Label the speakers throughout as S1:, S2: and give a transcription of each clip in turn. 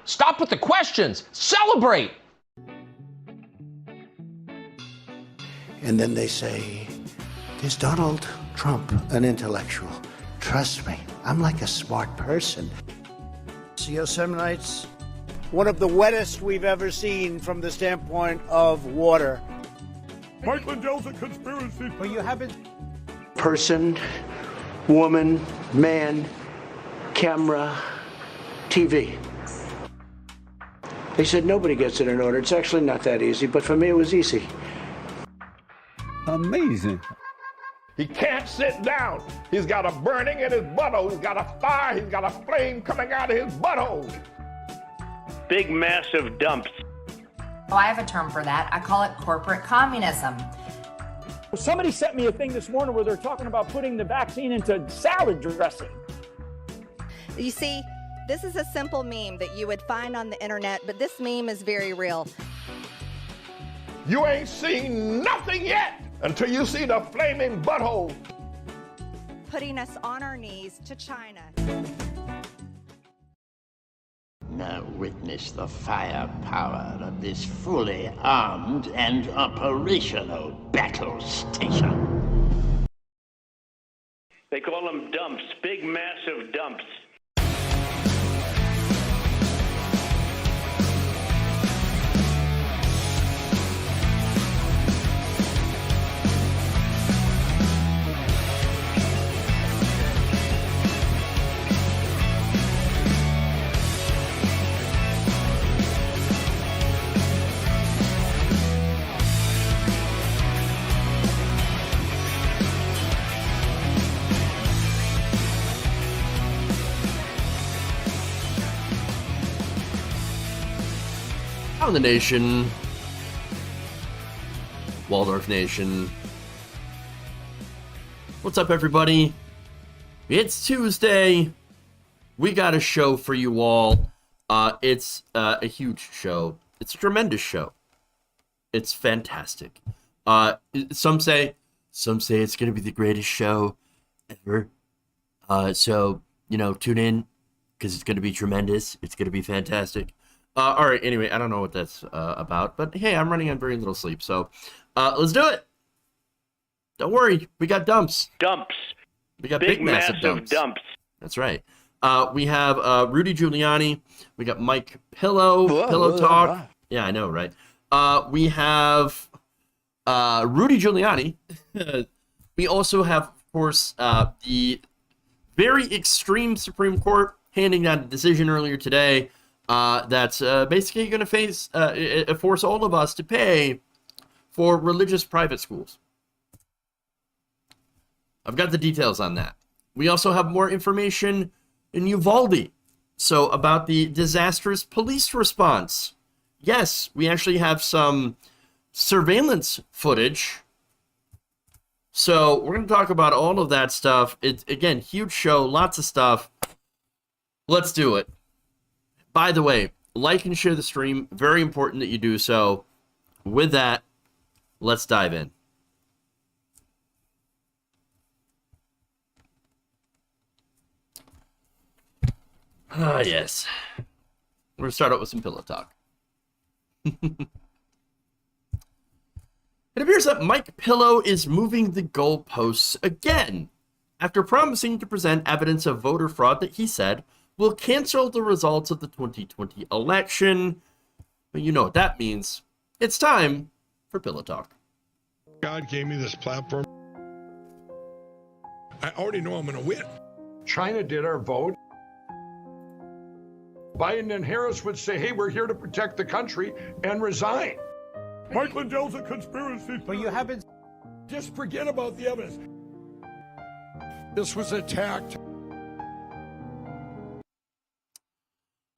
S1: Stop with the questions. Celebrate.
S2: And then they say, is Donald Trump an intellectual? Trust me, I'm like a smart person. Yosemite's one of the wettest we've ever seen from the standpoint of water.
S3: Mike Lindell's a conspiracy.
S2: But you haven't. Person, woman, man, camera, TV. They said nobody gets it in order. It's actually not that easy, but for me it was easy.
S4: Amazing.
S3: He can't sit down. He's got a burning in his butthole. He's got a fire. He's got a flame coming out of his butthole.
S5: Big, massive dumps.
S6: Oh, I have a term for that. I call it corporate communism.
S7: Somebody sent me a thing this morning where they're talking about putting the vaccine into salad dressing.
S8: You see, this is a simple meme that you would find on the internet, but this meme is very real.
S3: You ain't seen nothing yet until you see the flaming butthole.
S8: Putting us on our knees to China.
S9: Now witness the firepower of this fully armed and operational battle station.
S5: They call them dumps, big, massive dumps.
S10: On the nation, Waldorf Nation. What's up, everybody? It's Tuesday. We got a show for you all. It's a huge show. It's a tremendous show. It's fantastic. Some say it's gonna be the greatest show ever. So tune in because it's gonna be tremendous. It's gonna be fantastic. All right, anyway, I don't know what that's about, but hey, I'm running on very little sleep, so let's do it. Don't worry, we got dumps.
S5: Dumps.
S10: We got big massive dumps. That's right. We have Rudy Giuliani. We got Mike Pillow Talk. Yeah, I know, right? We have Rudy Giuliani. We also have, of course, the very extreme Supreme Court handing down a decision earlier today. That's basically going to force all of us to pay for religious private schools. I've got the details on that. We also have more information in Uvalde. So about the disastrous police response. Yes, we actually have some surveillance footage. So we're going to talk about all of that stuff. It's, again, huge show, lots of stuff. Let's do it. By the way, like and share the stream. Very important that you do so. With that, let's dive in. Ah, yes. We're going to start out with some pillow talk. It appears that Mike Pillow is moving the goalposts again after promising to present evidence of voter fraud that he said will cancel the results of the 2020 election. But you know what that means. It's time for Pillow Talk.
S3: God gave me this platform. I already know I'm going to win. China did our vote. Biden and Harris would say, hey, we're here to protect the country, and resign. Mike Lindell's a conspiracy.
S2: But you haven't.
S3: Just forget about the evidence. This was attacked.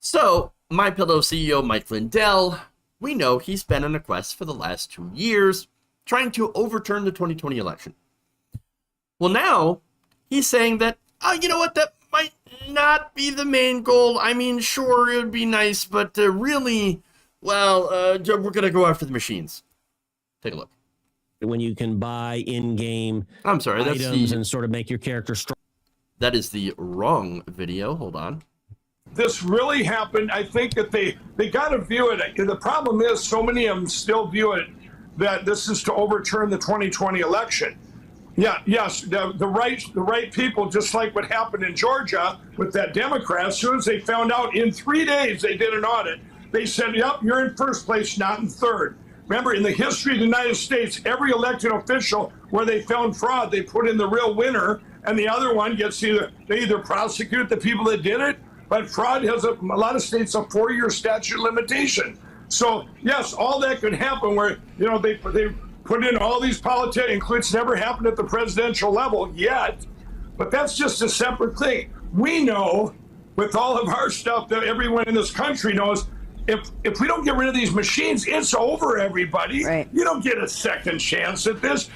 S10: So, MyPillow CEO Mike Lindell, we know he's been on a quest for the last 2 years, trying to overturn the 2020 election. Well, now, he's saying that, you know what, that might not be the main goal. I mean, sure, it would be nice, but really, well, we're going to go after the machines. Take a look.
S11: When you can buy in-game
S10: items
S11: and sort of make your character strong.
S10: That is the wrong video. Hold on.
S4: this really happened. I think that they got to view it. The problem is so many of them still view it that this is to overturn the 2020 election. Yeah, yes, the right people, just like what happened in Georgia with that Democrat, as soon as they found out in 3 days they did an audit, they said, yep, you're in first place, not in third. Remember, in the history of the United States, every elected official where they found fraud, they put in the real winner, and the other one gets they either prosecute the people that did it, but fraud has a lot of states a 4-year statute of limitation. So yes, all that could happen where, you know, they put in all these politics, it's never happened at the presidential level yet, but that's just a separate thing. We know with all of our stuff that everyone in this country knows, if we don't get rid of these machines, it's over, everybody. Right. You don't get a second chance at this.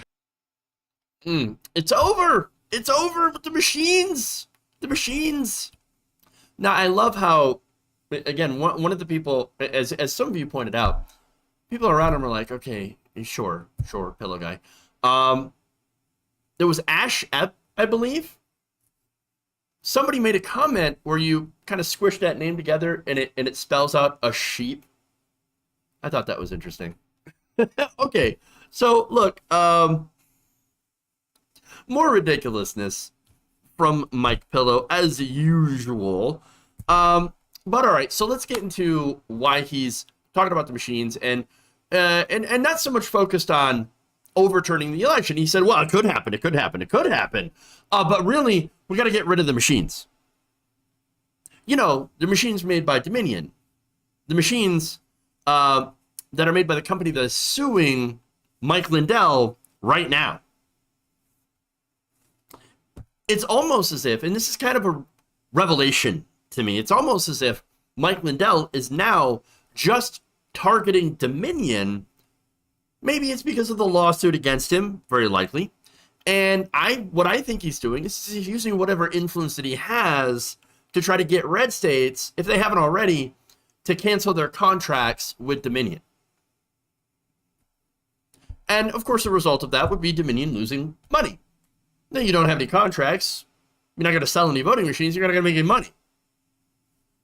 S10: It's over. It's over with the machines. The machines. Now, I love how, again, one of the people, as some of you pointed out, people around him are like, okay, sure, pillow guy. There was Ash Ep, I believe. Somebody made a comment where you kind of squish that name together and it spells out a sheep. I thought that was interesting. Okay, so look, more ridiculousness from Mike Pillow as usual. But all right, so let's get into why he's talking about the machines and not so much focused on overturning the election. He said, well, it could happen. But really, we got to get rid of the machines. You know, the machines made by Dominion, the machines that are made by the company that is suing Mike Lindell right now. It's almost as if, and this is kind of a revelation to me, it's almost as if Mike Lindell is now just targeting Dominion. Maybe it's because of the lawsuit against him, very likely. And what I think he's doing is he's using whatever influence that he has to try to get red states, if they haven't already, to cancel their contracts with Dominion. And of course, the result of that would be Dominion losing money. Now, you don't have any contracts. You're not going to sell any voting machines. You're not going to make any money.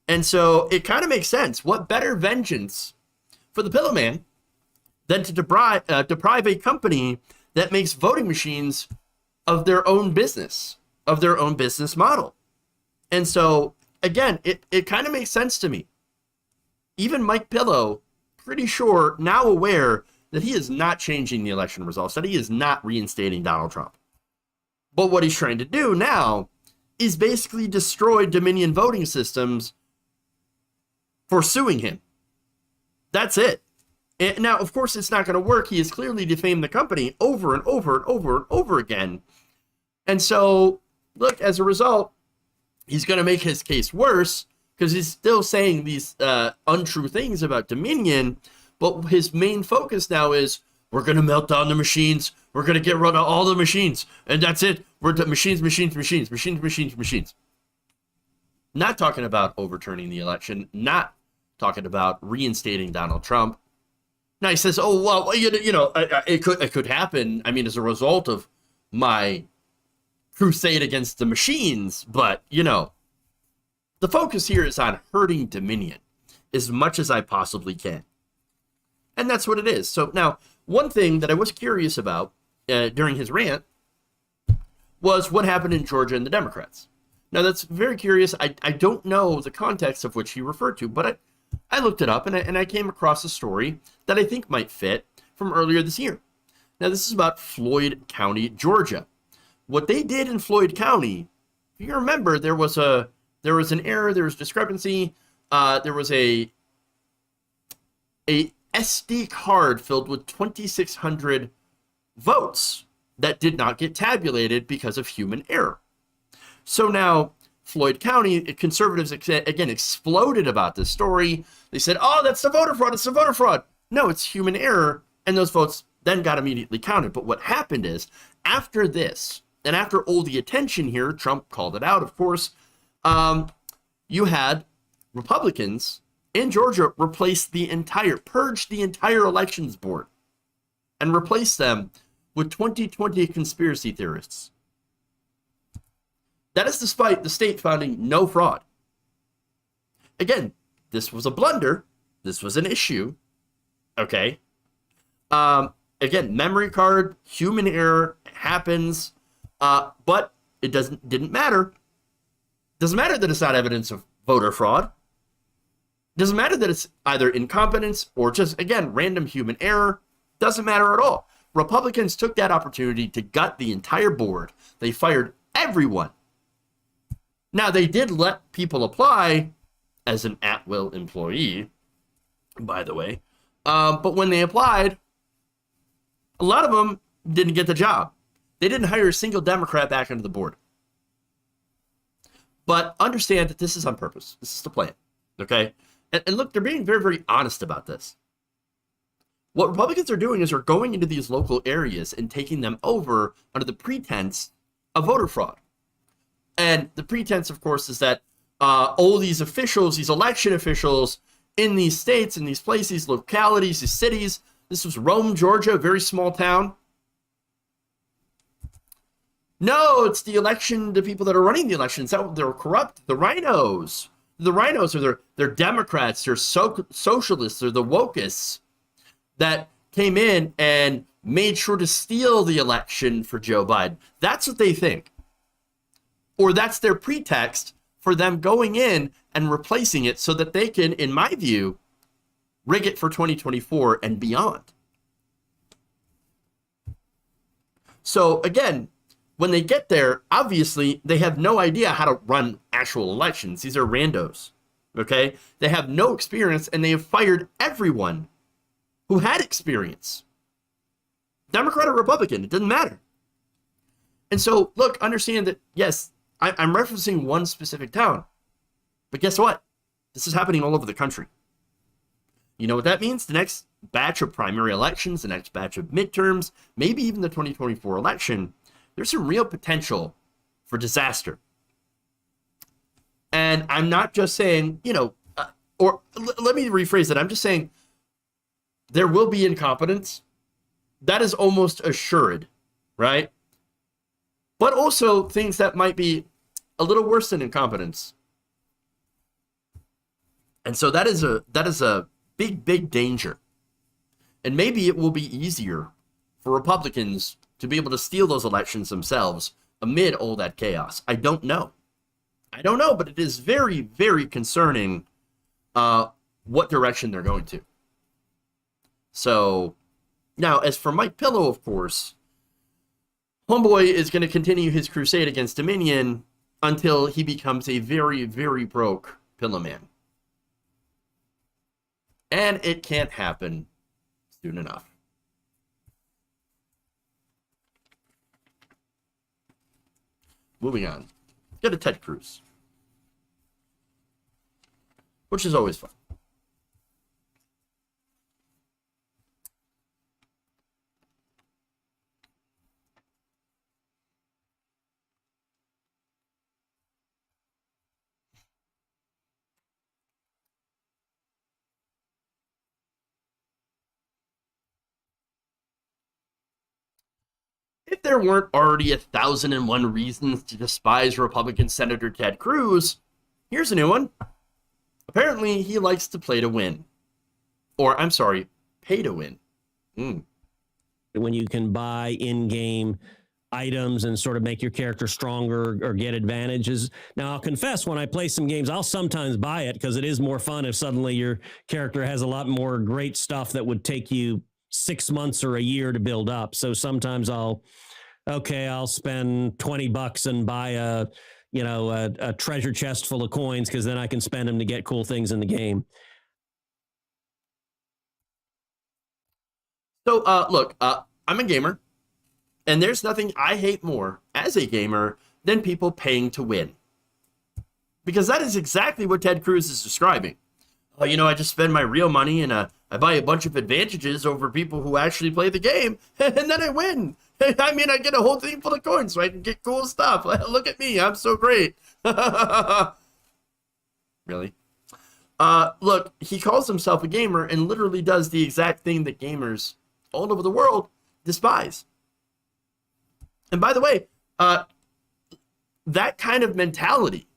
S10: And so it kind of makes sense. What better vengeance for the Pillow Man than to deprive a company that makes voting machines of their own business, of their own business model. And so, again, it kind of makes sense to me. Even Mike Pillow, pretty sure, now aware that he is not changing the election results, that he is not reinstating Donald Trump. But what he's trying to do now is basically destroy Dominion voting systems for suing him. That's it. And now, of course, it's not going to work. He has clearly defamed the company over and over and over and over again. And so, look, as a result, he's going to make his case worse because he's still saying these untrue things about Dominion. But his main focus now is, we're going to melt down the machines. We're going to get rid of all the machines. And that's it. We're machines. Not talking about overturning the election. Not talking about reinstating Donald Trump. Now he says, oh, well, it could happen. I mean, as a result of my crusade against the machines. But, the focus here is on hurting Dominion as much as I possibly can. And that's what it is. So now, one thing that I was curious about during his rant was what happened in Georgia and the Democrats. Now, that's very curious. I don't know the context of which he referred to, but I looked it up and I came across a story that I think might fit from earlier this year. Now, this is about Floyd County, Georgia. What they did in Floyd County, if you remember, there was an error, there was discrepancy, there was a SD card filled with 2,600 votes that did not get tabulated because of human error. So now Floyd County conservatives again exploded about this story. They said, oh, that's the voter fraud. It's the voter fraud. No, it's human error. And those votes then got immediately counted. But what happened is, after this, and after all the attention here, Trump called it out, of course, you had Republicans in Georgia purged the entire elections board and replaced them with 2020 conspiracy theorists. That is despite the state finding no fraud. again, this was a blunder. This was an issue. Okay. Again, memory card, human error happens, but it didn't matter. Doesn't matter that it's not evidence of voter fraud. Doesn't matter that it's either incompetence or just, again, random human error. Doesn't matter at all. Republicans took that opportunity to gut the entire board. They fired everyone. Now, they did let people apply as an at-will employee, by the way. But when they applied, a lot of them didn't get the job. They didn't hire a single Democrat back onto the board. But understand that this is on purpose. This is the plan. Okay? And look, they're being very, very honest about this. What Republicans are doing is they're going into these local areas and taking them over under the pretense of voter fraud. And the pretense, of course, is that all these officials, these election officials in these states, in these places, these localities, these cities, this was Rome, Georgia, a very small town. No, it's the election, the people that are running the elections, they're corrupt. The rhinos. The rhinos are they're Democrats, they're socialists, they're the wokeists that came in and made sure to steal the election for Joe Biden. That's what they think. Or that's their pretext for them going in and replacing it so that they can, in my view, rig it for 2024 and beyond. So again, when they get there, obviously they have no idea how to run actual elections. These are randos, okay? They have no experience, and they have fired everyone who had experience. Democrat or Republican, it doesn't matter. And so, look, understand that, yes, I'm referencing one specific town, but guess what? This is happening all over the country. You know what that means? The next batch of primary elections, the next batch of midterms, maybe even the 2024 election, there's some real potential for disaster. And I'm not just saying, let me rephrase it. I'm just saying there will be incompetence. That is almost assured, right? But also things that might be a little worse than incompetence. And so that is a big, big danger. And maybe it will be easier for Republicans to be able to steal those elections themselves amid all that chaos. I don't know. But it is very, very concerning what direction they're going to. So, now, as for Mike Pillow, of course, Homeboy is going to continue his crusade against Dominion until he becomes a very, very broke pillow man. And it can't happen soon enough. Moving on. Go to Ted Cruz, which is always fun. If there weren't already 1,001 reasons to despise Republican Senator Ted Cruz, here's a new one. Apparently, he likes to play to win. Or, I'm sorry, pay to win.
S11: When you can buy in-game items and sort of make your character stronger or get advantages. Now, I'll confess, when I play some games, I'll sometimes buy it because it is more fun if suddenly your character has a lot more great stuff that would take you 6 months or a year to build up. So sometimes I'll spend $20 and buy a treasure chest full of coins because then I can spend them to get cool things in the game.
S10: So, look, I'm a gamer, and there's nothing I hate more as a gamer than people paying to win. Because that is exactly what Ted Cruz is describing. Oh, I just spend my real money and I buy a bunch of advantages over people who actually play the game, and then I win. I mean, I get a whole thing full of coins so I can get cool stuff. Look at me, I'm so great. Really? Look, he calls himself a gamer and literally does the exact thing that gamers all over the world despise. And by the way, that kind of mentality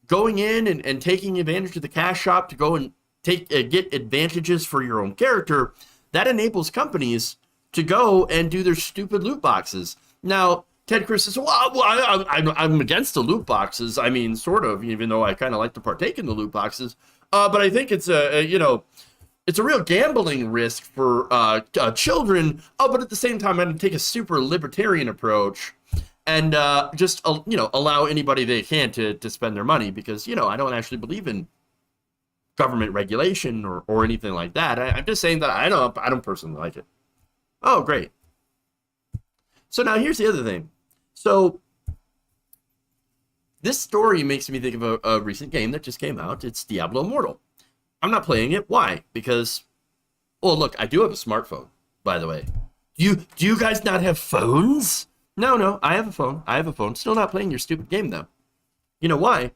S10: going in and taking advantage of the cash shop to go and get advantages for your own character, that enables companies to go and do their stupid loot boxes. Now, Ted Cruz says, well, I'm against the loot boxes. I mean, sort of, even though I kind of like to partake in the loot boxes. But I think it's it's a real gambling risk for children. Oh, but at the same time, I'm going to take a super libertarian approach and just allow anybody they can to spend their money, because I don't actually believe in government regulation or anything like that. I'm just saying that I don't personally like it. Oh, great. So now here's the other thing. So this story makes me think of a recent game that just came out. It's Diablo Immortal. I'm not playing it. Why? Because, well, look, I do have a smartphone, by the way. Do you guys not have phones? No, I have a phone. I have a phone. Still not playing your stupid game, though. You know why?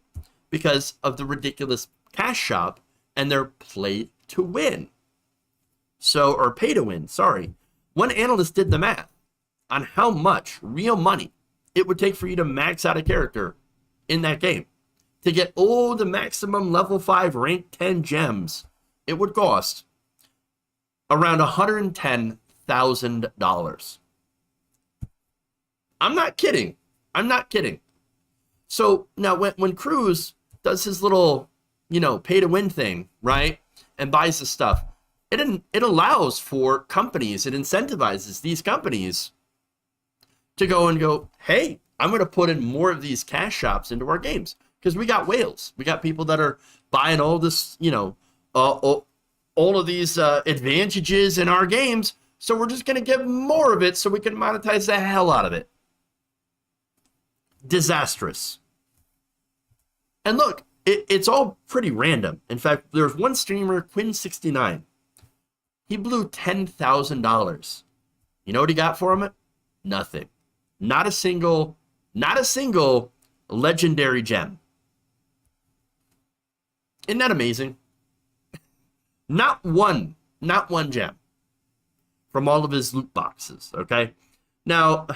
S10: Because of the ridiculous cash shop and their play to win. Or pay to win, sorry. One analyst did the math on how much real money it would take for you to max out a character in that game. To get all the maximum level 5 rank 10 gems, it would cost around $110,000. I'm not kidding. So now when Cruz does his little, pay to win thing, right? And buys the stuff, it allows for companies, it incentivizes these companies to go, hey, I'm going to put in more of these cash shops into our games. Because we got whales. We got people that are buying all this, all of these advantages in our games. So we're just going to give more of it so we can monetize the hell out of it. Disastrous. And look, it's all pretty random. In fact, there's one streamer, Quinn69. He blew $10,000. You know what he got for him? Nothing. Not a single legendary gem. Isn't that amazing? Not one gem from all of his loot boxes, okay? Now,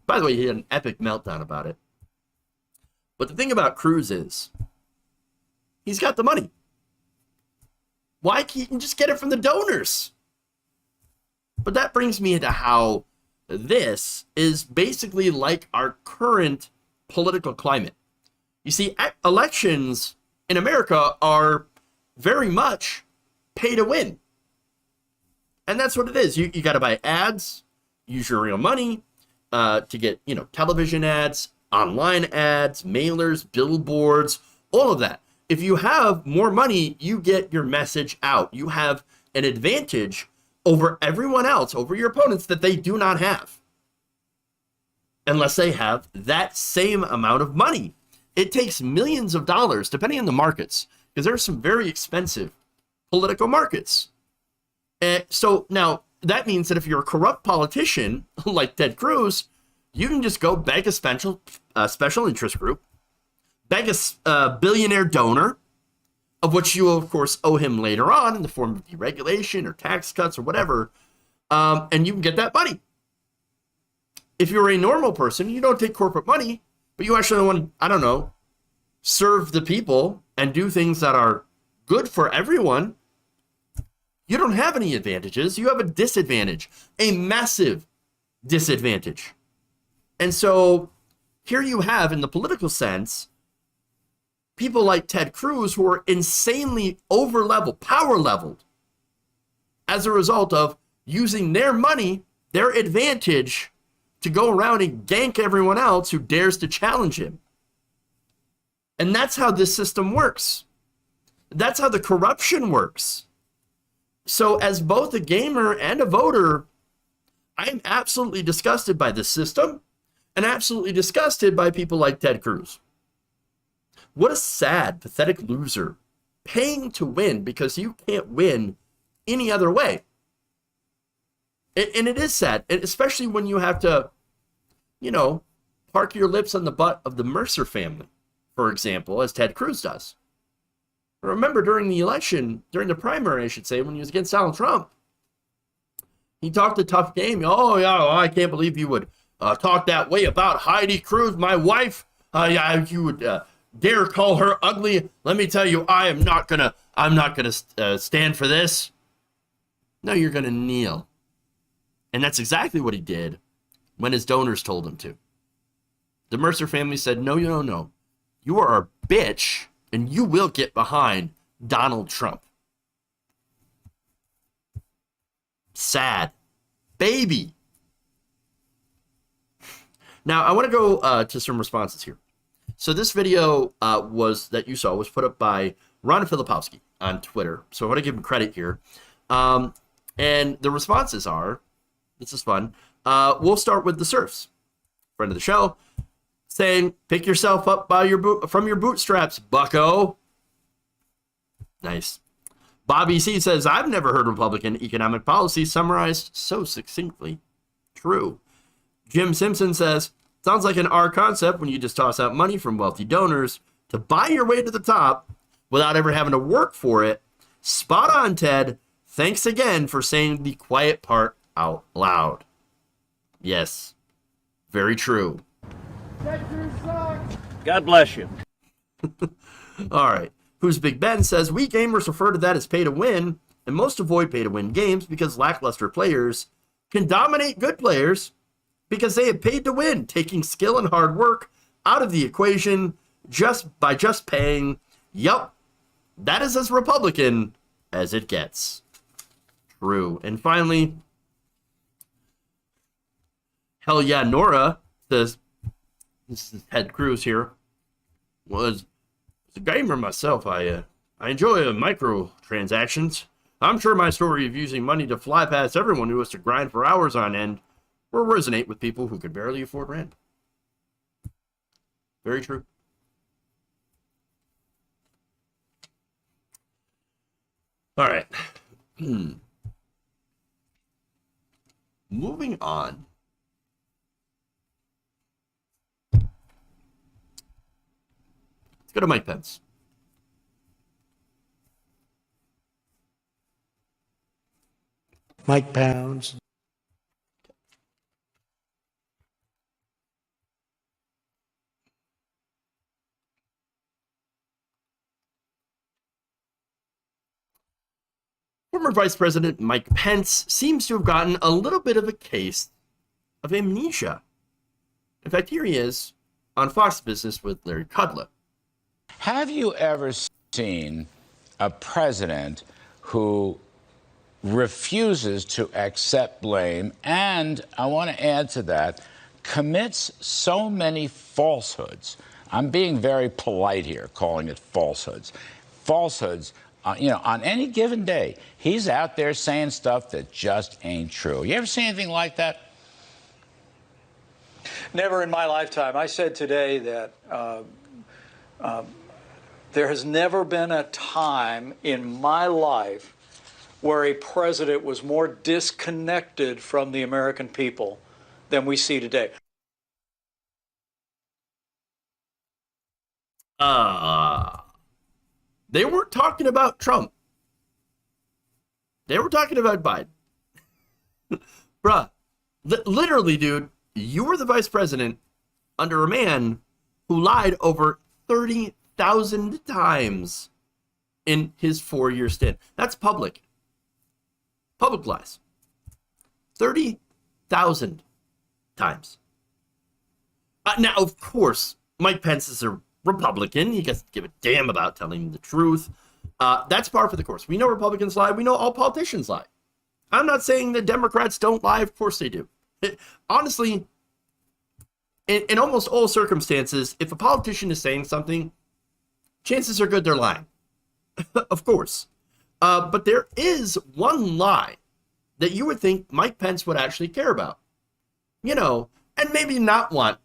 S10: by the way, he had an epic meltdown about it. But the thing about Cruz is, he's got the money. Why can't you just get it from the donors? But that brings me into how this is basically like our current political climate. You see, elections in America are very much pay to win. And that's what it is. You got to buy ads, use your real money to get, television ads, online ads, mailers, billboards, all of that. If you have more money, you get your message out. You have an advantage over everyone else, over your opponents, that they do not have. Unless they have that same amount of money. It takes millions of dollars, depending on the markets, because there are some very expensive political markets. So now that means that if you're a corrupt politician like Ted Cruz, you can just go beg a special interest group, beg a billionaire donor, of which you will, of course, owe him later on in the form of deregulation or tax cuts or whatever, and you can get that money. If you're a normal person, you don't take corporate money, but you actually want to, serve the people and do things that are good for everyone, you don't have any advantages. You have a disadvantage, a massive disadvantage. And so here you have, in the political sense, people like Ted Cruz who are insanely power leveled, as a result of using their money, their advantage, to go around and gank everyone else who dares to challenge him. And that's how this system works. That's how the corruption works. So as both a gamer and a voter, I'm absolutely disgusted by this system and absolutely disgusted by people like Ted Cruz. What a sad, pathetic loser, paying to win because you can't win any other way. And it is sad, especially when you have to, park your lips on the butt of the Mercer family, for example, as Ted Cruz does. Remember, during the primary, I should say, when he was against Donald Trump, he talked a tough game. Oh, yeah, I can't believe you would talk that way about Heidi Cruz, my wife. You would dare call her ugly, let me tell you, I'm not gonna stand for this. No, you're gonna kneel. And that's exactly what he did when his donors told him to. The Mercer family said, no, no. You are a bitch, and you will get behind Donald Trump. Sad. Baby. Now, I want to go to some responses here. So this video that you saw was put up by Ron Filipowski on Twitter. So I want to give him credit here. And the responses are, this is fun. We'll start with the Surfs, friend of the show, saying, pick yourself up from your bootstraps, bucko. Nice. Bobby C says, I've never heard Republican economic policy summarized so succinctly. True. Jim Simpson says, sounds like an R concept when you just toss out money from wealthy donors to buy your way to the top without ever having to work for it. Spot on, Ted. Thanks again for saying the quiet part out loud. Yes, very true.
S7: God bless you.
S10: All right. Who's Big Ben says, we gamers refer to that as pay to win, and most avoid pay to win games because lackluster players can dominate good players because they have paid to win, taking skill and hard work out of the equation just by paying. Yup, that is as Republican as it gets. True. And finally, hell yeah, Nora says, this is Ted Cruz here, was a gamer myself. I enjoy microtransactions. I'm sure my story of using money to fly past everyone who has to grind for hours on end will resonate with people who could barely afford rent. Very true. All right. Moving on. Let's go to Mike Pence.
S2: Mike Pounds.
S10: Former Vice President Mike Pence seems to have gotten a little bit of a case of amnesia. In fact, here he is on Fox Business with Larry Kudlow.
S12: Have you ever seen a president who refuses to accept blame and, I want to add to that, commits so many falsehoods? I'm being very polite here, calling it falsehoods. Falsehoods, on any given day, he's out there saying stuff that just ain't true. You ever seen anything like that?
S13: Never in my lifetime. I said today that there has never been a time in my life where a president was more disconnected from the American people than we see today.
S10: They weren't talking about Trump. They were talking about Biden. Bruh, literally, dude, you were the vice president under a man who lied over 30,000 times in his 4-year stint. That's public. Public lies. 30,000 times. Now, of course, Mike Pence is a Republican. He doesn't give a damn about telling the truth. That's par for the course. We know Republicans lie. We know all politicians lie. I'm not saying that Democrats don't lie. Of course they do. Honestly, in almost all circumstances, if a politician is saying something, chances are good they're lying. Of course. But there is one lie that you would think Mike Pence would actually care about. And maybe not want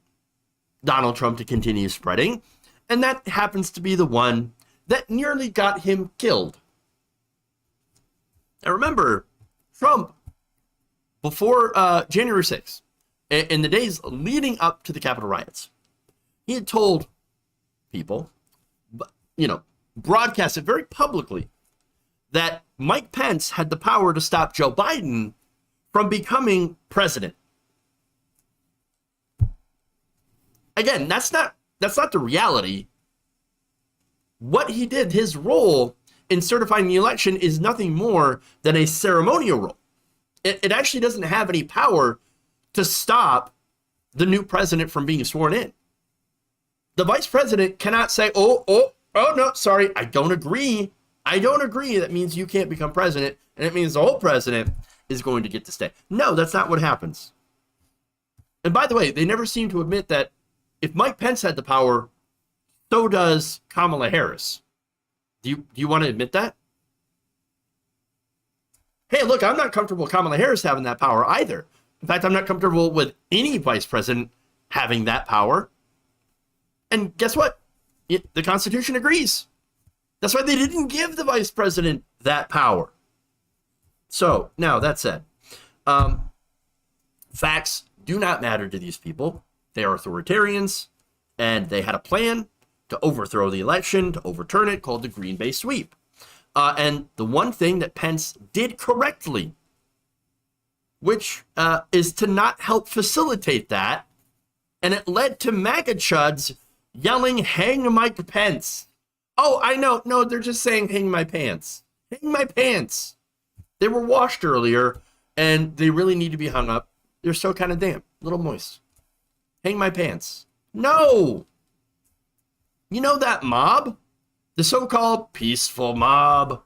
S10: Donald Trump to continue spreading. And that happens to be the one that nearly got him killed. Now remember, Trump, before January 6th, in the days leading up to the Capitol riots, he had told people, broadcast it very publicly, that Mike Pence had the power to stop Joe Biden from becoming president. Again, that's not the reality. what he did, his role in certifying the election, is nothing more than a ceremonial role. It actually doesn't have any power to stop the new president from being sworn in. The vice president cannot say, oh, no, sorry, I don't agree. I don't agree. That means you can't become president, and it means the old president is going to get to stay. No, that's not what happens. And by the way, they never seem to admit that if Mike Pence had the power, so does Kamala Harris. Do you want to admit that? Hey, look, I'm not comfortable with Kamala Harris having that power either. In fact, I'm not comfortable with any vice president having that power. And guess what? The Constitution agrees. That's why they didn't give the vice president that power. So, now, that said, facts do not matter to these people. They are authoritarians, and they had a plan to overthrow the election, to overturn it, called the Green Bay Sweep. And the one thing that Pence did correctly, which is to not help facilitate that, and it led to MAGA chuds yelling, "Hang Mike Pence." Oh, I know. No, they're just saying, "Hang my pants." Hang my pants. They were washed earlier, and they really need to be hung up. They're still kind of damp, a little moist. Hang my pants. No! You know that mob? The so-called peaceful mob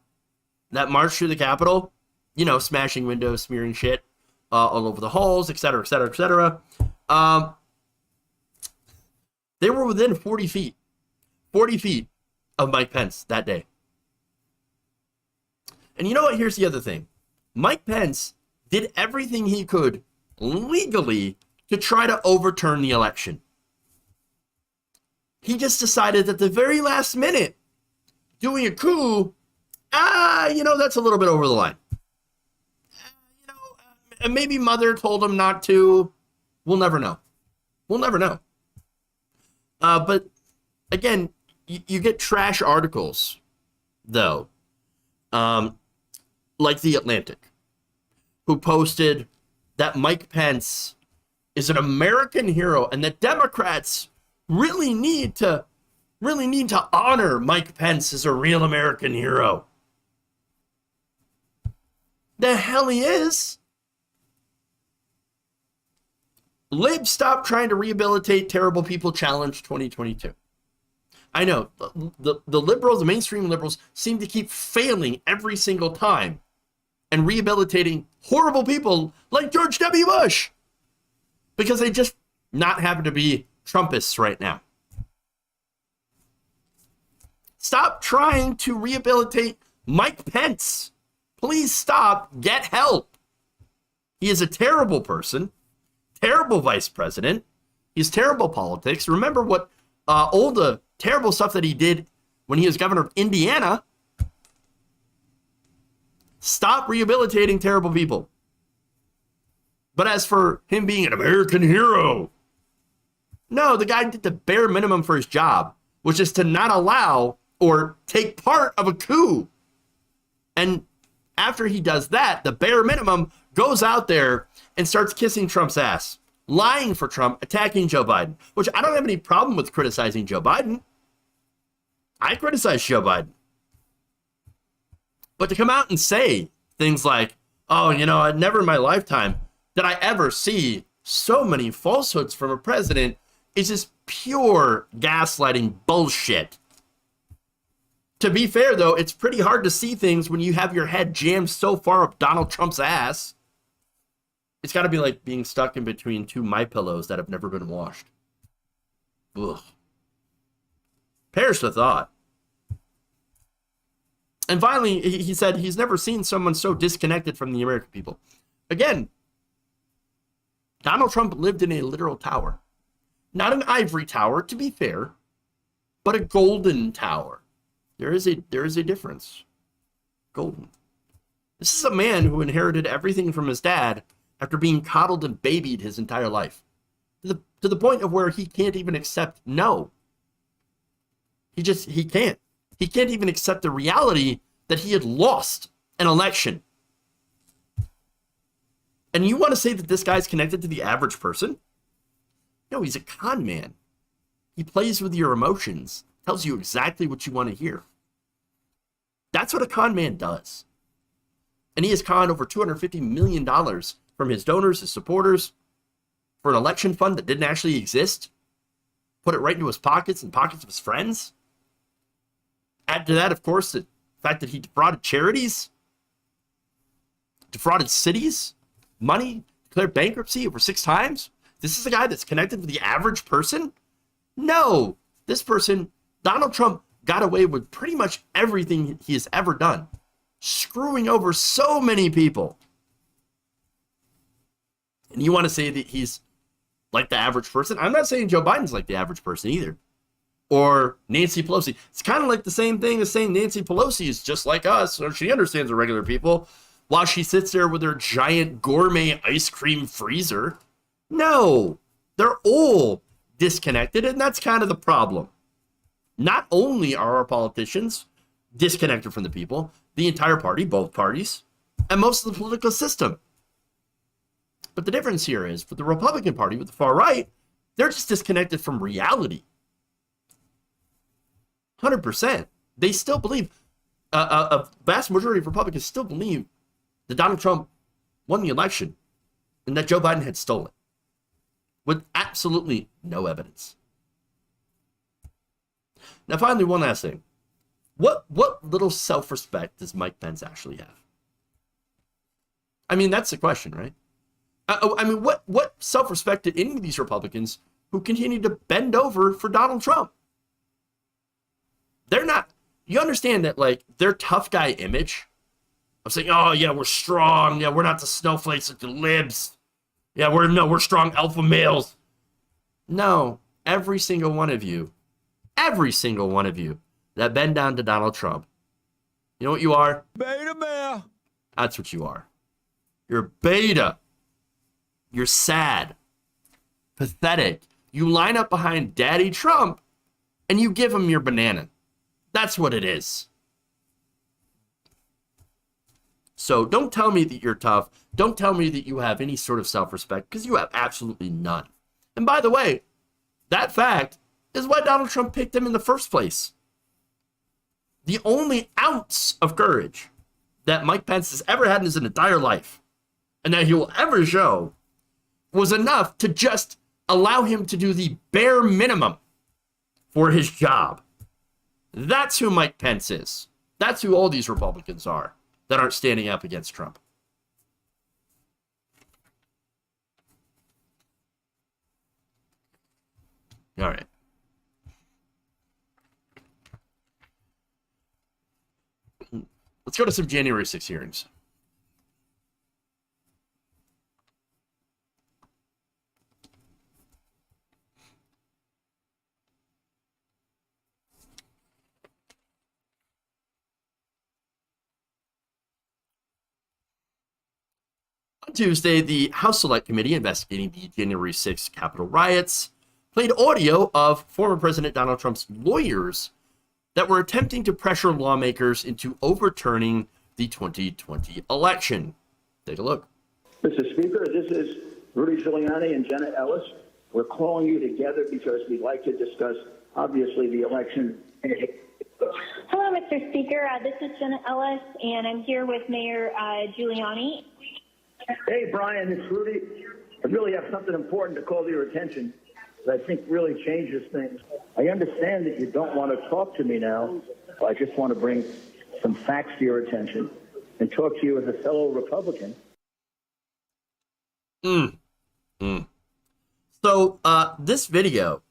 S10: that marched through the Capitol? You know, smashing windows, smearing shit all over the halls, etc., etc., etc. They were within 40 feet of Mike Pence that day. And you know what? Here's the other thing. Mike Pence did everything he could legally to try to overturn the election. He just decided at the very last minute, doing a coup, that's a little bit over the line. And maybe Mother told him not to. We'll never know. We'll never know. But again, you get trash articles, though, like The Atlantic, who posted that Mike Pence is an American hero and that Democrats really need to honor Mike Pence as a real American hero. The hell he is. Libs, stop trying to rehabilitate Terrible People Challenge 2022. I know, the liberals, the mainstream liberals, seem to keep failing every single time and rehabilitating horrible people like George W. Bush because they just not happen to be Trumpists right now. Stop trying to rehabilitate Mike Pence. Please stop. Get help. He is a terrible person, terrible vice president. He's terrible politics. Remember what all the terrible stuff that he did when he was governor of Indiana. Stop rehabilitating terrible people. But as for him being an American hero, no, the guy did the bare minimum for his job, which is to not allow or take part of a coup. And after he does that, the bare minimum, goes out there and starts kissing Trump's ass, lying for Trump, attacking Joe Biden, which I don't have any problem with criticizing Joe Biden. I criticize Joe Biden. But to come out and say things like, oh, never in my lifetime did I ever see so many falsehoods from a president, is just pure gaslighting bullshit. To be fair, though, it's pretty hard to see things when you have your head jammed so far up Donald Trump's ass. It's got to be like being stuck in between two MyPillows that have never been washed. Ugh. Perish the thought. And finally, he said he's never seen someone so disconnected from the American people. Again, Donald Trump lived in a literal tower. Not an ivory tower, to be fair, but a golden tower. There is a difference. Golden. This is a man who inherited everything from his dad after being coddled and babied his entire life. To the point of where he can't even accept no. He can't. He can't even accept the reality that he had lost an election. And you want to say that this guy's connected to the average person? No, he's a con man. He plays with your emotions. tells you exactly what you want to hear. That's what a con man does. And he has conned over $250 million from his donors, his supporters, for an election fund that didn't actually exist. Put it right into his pockets and pockets of his friends. Add to that, of course, the fact that he defrauded charities, defrauded cities, money, declared bankruptcy over 6 times. This is a guy that's connected with the average person? No, this person, Donald Trump, got away with pretty much everything he has ever done, screwing over so many people. And you want to say that he's like the average person? I'm not saying Joe Biden's like the average person either. Or Nancy Pelosi. It's kind of like the same thing as saying Nancy Pelosi is just like us, or she understands the regular people, while she sits there with her giant gourmet ice cream freezer. No, they're all disconnected, and that's kind of the problem. Not only are our politicians disconnected from the people, the entire party, both parties, and most of the political system. But the difference here is, for the Republican Party, with the far right, they're just disconnected from reality. 100%. They still believe, a vast majority of Republicans still believe that Donald Trump won the election and that Joe Biden had stolen, with absolutely no evidence. Now, finally, one last thing. What little self-respect does Mike Pence actually have? I mean, that's the question, right? I mean, what self-respect did any of these Republicans who continue to bend over for Donald Trump? They're not, you understand that, like, their tough guy image of saying, oh, yeah, we're strong. Yeah, we're not the snowflakes like the libs. Yeah, we're strong alpha males. No, every single one of you that bend down to Donald Trump, you know what you are? Beta male. That's what you are. You're beta. You're sad. Pathetic. You line up behind Daddy Trump and you give him your banana. That's what it is. So don't tell me that you're tough. Don't tell me that you have any sort of self-respect, because you have absolutely none. And by the way, that fact is why Donald Trump picked him in the first place. The only ounce of courage that Mike Pence has ever had in his entire life, and that he will ever show, was enough to just allow him to do the bare minimum for his job. That's who Mike Pence is. That's who all these Republicans are that aren't standing up against Trump. All right. Let's go to some January 6 hearings. On Tuesday, the House Select Committee investigating the January 6 Capitol riots played audio of former President Donald Trump's lawyers that were attempting to pressure lawmakers into overturning the 2020 election. Take a look.
S14: Mr. Speaker, this is Rudy Giuliani and Jenna Ellis. We're calling you together because we'd like to discuss, obviously, the election.
S15: Hello, Mr. Speaker. This is Jenna Ellis, and I'm here with Mayor Giuliani.
S14: Hey, Brian, it's Rudy. I really have something important to call to your attention that I think really changes things. I understand that you don't want to talk to me now. I just want to bring some facts to your attention and talk to you as a fellow Republican.
S10: So this video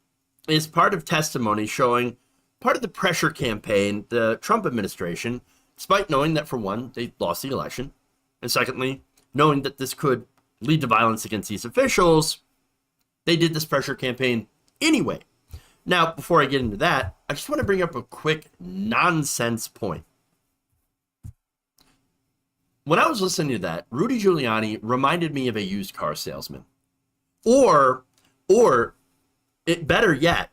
S10: is part of testimony showing part of the pressure campaign the Trump administration, despite knowing that, for one, they lost the election, and secondly, knowing that this could lead to violence against these officials, they did this pressure campaign anyway. Now, before I get into that, I just want to bring up a quick nonsense point. When I was listening to that, Rudy Giuliani reminded me of a used car salesman. Or it better yet,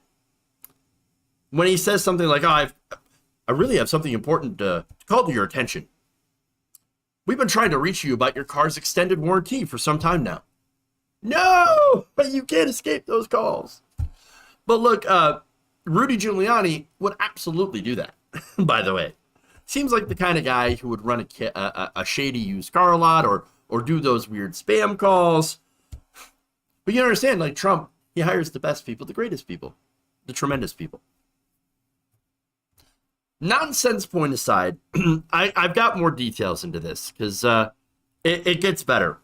S10: when he says something like, oh, I really have something important to call to your attention. We've been trying to reach you about your car's extended warranty for some time now. No, but you can't escape those calls. But look, Rudy Giuliani would absolutely do that, by the way. Seems like the kind of guy who would run a shady used car lot or do those weird spam calls. But you understand, like Trump, he hires the best people, the greatest people, the tremendous people. Nonsense point aside, I've got more details into this because it gets better.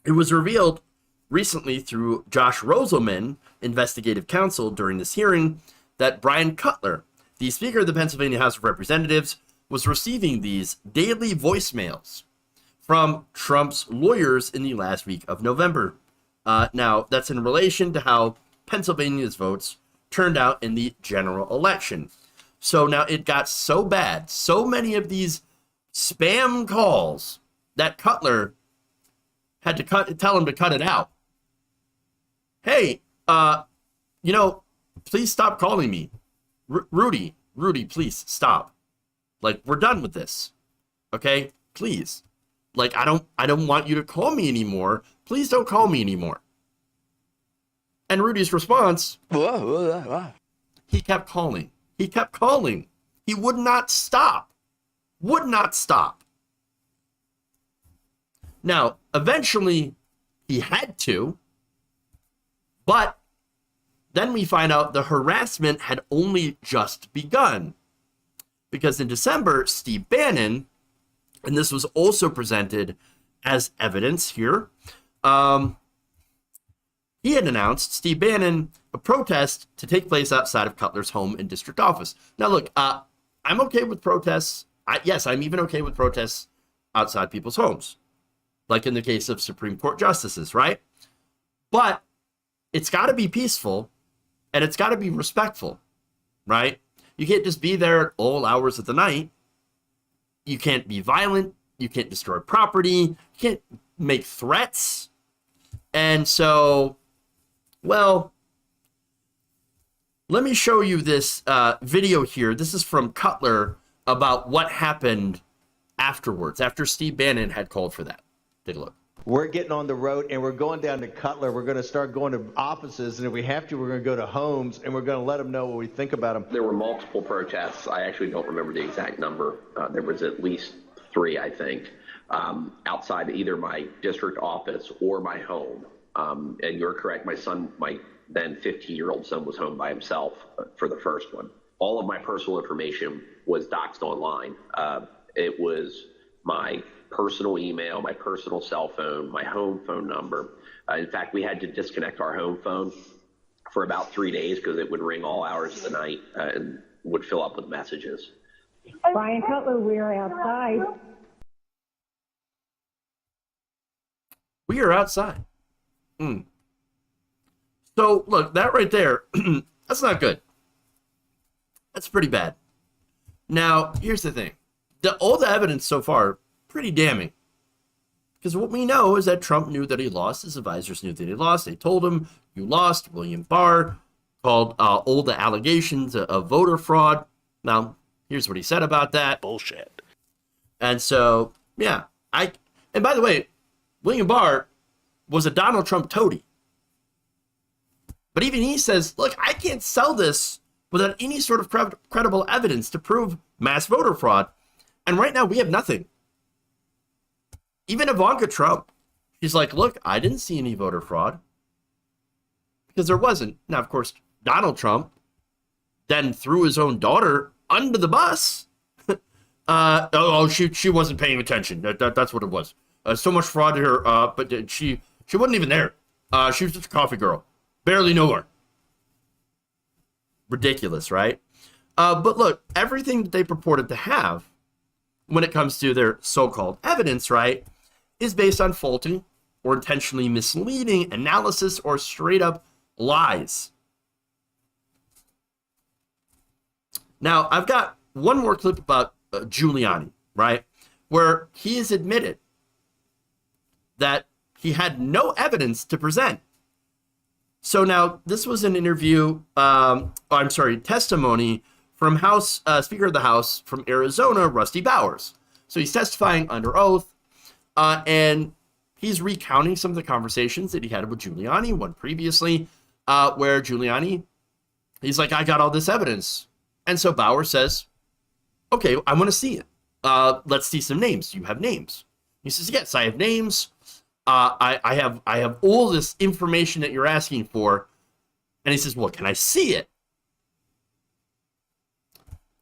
S10: It was revealed recently through Josh Roselman, investigative counsel, during this hearing that Brian Cutler, the Speaker of the Pennsylvania House of Representatives, was receiving these daily voicemails from Trump's lawyers in the last week of November. Now, that's in relation to how Pennsylvania's votes turned out in the general election. So now it got so bad, so many of these spam calls, that Cutler had to tell him to cut it out. Hey, please stop calling me. Rudy, please stop. Like, we're done with this. Okay? Please. Like, I don't want you to call me anymore. Please don't call me anymore. And Rudy's response, he kept calling. He kept calling. He would not stop. Would not stop. Now, eventually, he had to, but then we find out the harassment had only just begun. Because in December, Steve Bannon, and this was also presented as evidence here, he had announced, Steve Bannon, a protest to take place outside of Cutler's home and district office. Now, look, I'm okay with protests. Yes, I'm even okay with protests outside people's homes, like in the case of Supreme Court justices, right? But it's got to be peaceful, and it's got to be respectful, right? You can't just be there at all hours of the night. You can't be violent. You can't destroy property. You can't make threats. And so, well, let me show you this video here. This is from Cutler about what happened afterwards, after Steve Bannon had called for that. Take a look.
S16: We're getting on the road and we're going down to Cutler. We're going to start going to offices, and if we have to, we're going to go to homes, and we're going to let them know what we think about them.
S17: There were multiple protests. I actually don't remember the exact number. There was at least 3, I think, outside either my district office or my home. And you're correct, my son, my then 15-year-old son, was home by himself for the first one. All of my personal information was doxed online. It was my personal email, my personal cell phone, my home phone number. In fact, we had to disconnect our home phone for about 3 days because it would ring all hours of the night and would fill up with messages.
S15: Brian Cutler, we're outside.
S10: We are outside. So, look, that right there, that's not good. That's pretty bad. Now, here's the thing. All the evidence so far, pretty damning. Because what we know is that Trump knew that he lost. His advisors knew that he lost. They told him, you lost. William Barr called all the allegations of voter fraud. Now, here's what he said about that. Bullshit. And so, yeah. And by the way, William Barr was a Donald Trump toady. But even he says, look, I can't sell this without any sort of credible evidence to prove mass voter fraud. And right now we have nothing. Even Ivanka Trump, she's like, look, I didn't see any voter fraud. Because there wasn't. Now, of course, Donald Trump then threw his own daughter under the bus. She wasn't paying attention. That's what it was. So much fraud to her, but she wasn't even there. She was just a coffee girl. Barely know her. Ridiculous, right? But look, everything that they purported to have when it comes to their so-called evidence, right, is based on faulty or intentionally misleading analysis or straight-up lies. Now, I've got one more clip about Giuliani, right, where he has admitted that he had no evidence to present. So now, this was an interview, testimony from Speaker of the House from Arizona, Rusty Bowers. So he's testifying under oath, and he's recounting some of the conversations that he had with Giuliani, one previously, where Giuliani He's like, I got all this evidence. And so Bowers says, okay, I want to see it. Let's see some names. You have names. He says, yes, I have names. I have all this information that you're asking for. And he says, well, can I see it?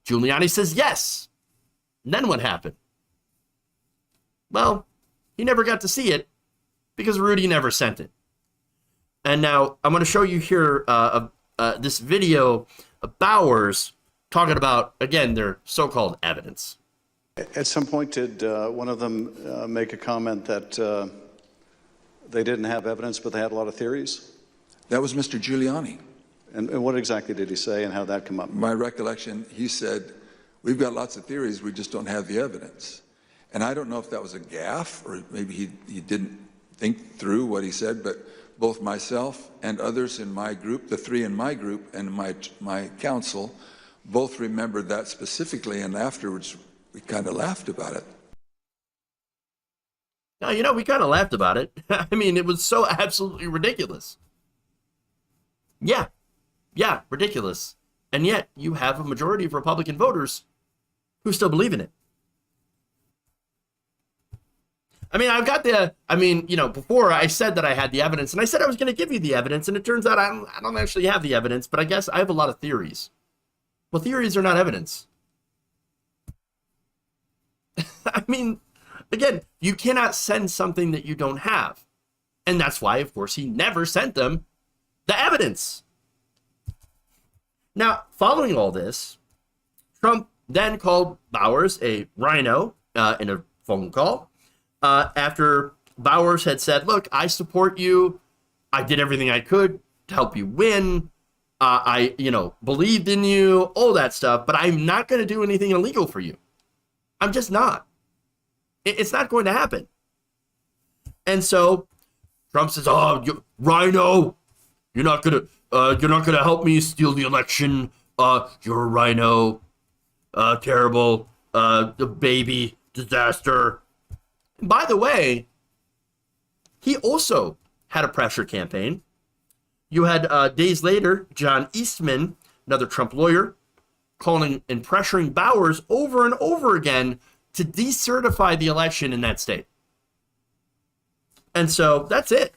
S10: Giuliani says, yes. And then what happened? Well, he never got to see it because Rudy never sent it. And now I'm going to show you here this video of Bowers talking about, again, their so-called evidence.
S18: At some point, did one of them make a comment that they didn't have evidence, but they had a lot of theories?
S19: That was Mr. Giuliani.
S18: And what exactly did he say, and how did that come up?
S19: My recollection, he said, we've got lots of theories, we just don't have the evidence. And I don't know if that was a gaffe, or maybe he didn't think through what he said, but both myself and others in my group, the three in my group and my council, both remembered that specifically, and afterwards we kind of laughed about it.
S10: Now, you know, we kind of laughed about it. I mean, it was so absolutely ridiculous. Yeah, ridiculous. And yet, you have a majority of Republican voters who still believe in it. I mean, before I said that I had the evidence, and I said I was going to give you the evidence, and it turns out I don't actually have the evidence, but I guess I have a lot of theories. Well, theories are not evidence. I mean, again, you cannot send something that you don't have. And that's why, of course, he never sent them the evidence. Now, following all this, Trump then called Bowers a rhino in a phone call after Bowers had said, look, I support you. I did everything I could to help you win. I believed in you, all that stuff, but I'm not going to do anything illegal for you. I'm just not. It's not going to happen. And so Trump says, oh, rhino, you're not going to help me steal the election. You're a rhino. Terrible. The baby disaster. By the way, he also had a pressure campaign. You had days later, John Eastman, another Trump lawyer, calling and pressuring Bowers over and over again to decertify the election in that state. And so that's it.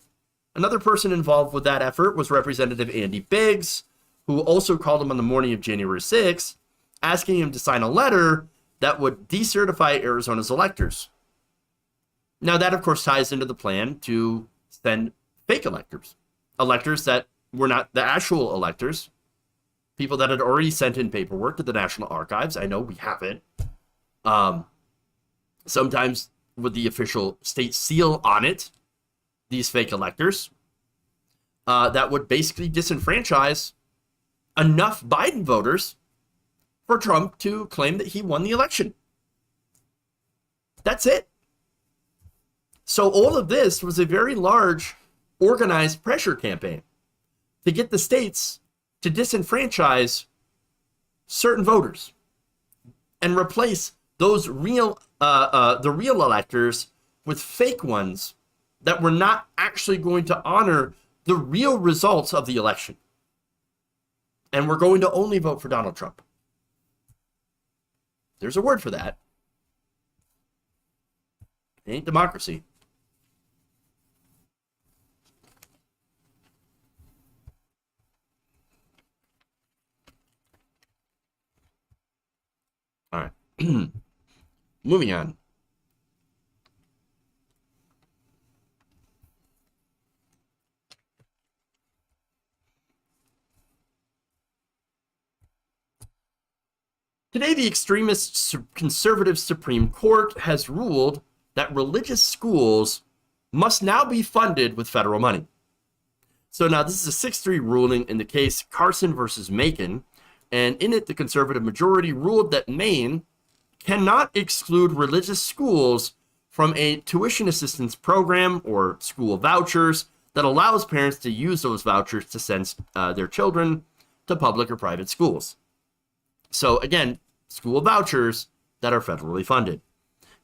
S10: Another person involved with that effort was Representative Andy Biggs, who also called him on the morning of January 6th, asking him to sign a letter that would decertify Arizona's electors. Now, that, of course, ties into the plan to send fake electors that were not the actual electors, people that had already sent in paperwork to the National Archives. I know we haven't. Sometimes with the official state seal on it, these fake electors that would basically disenfranchise enough Biden voters for Trump to claim that he won the election. That's it. So all of this was a very large organized pressure campaign to get the states to disenfranchise certain voters and replace those the real electors with fake ones that were not actually going to honor the real results of the election. And we're going to only vote for Donald Trump. There's a word for that. It ain't democracy. All right. Moving on. Today, the extremist conservative Supreme Court has ruled that religious schools must now be funded with federal money. So now this is a 6-3 ruling in the case Carson versus Macon, and in it, the conservative majority ruled that Maine cannot exclude religious schools from a tuition assistance program or school vouchers that allows parents to use those vouchers to send their children to public or private schools. So again, school vouchers that are federally funded.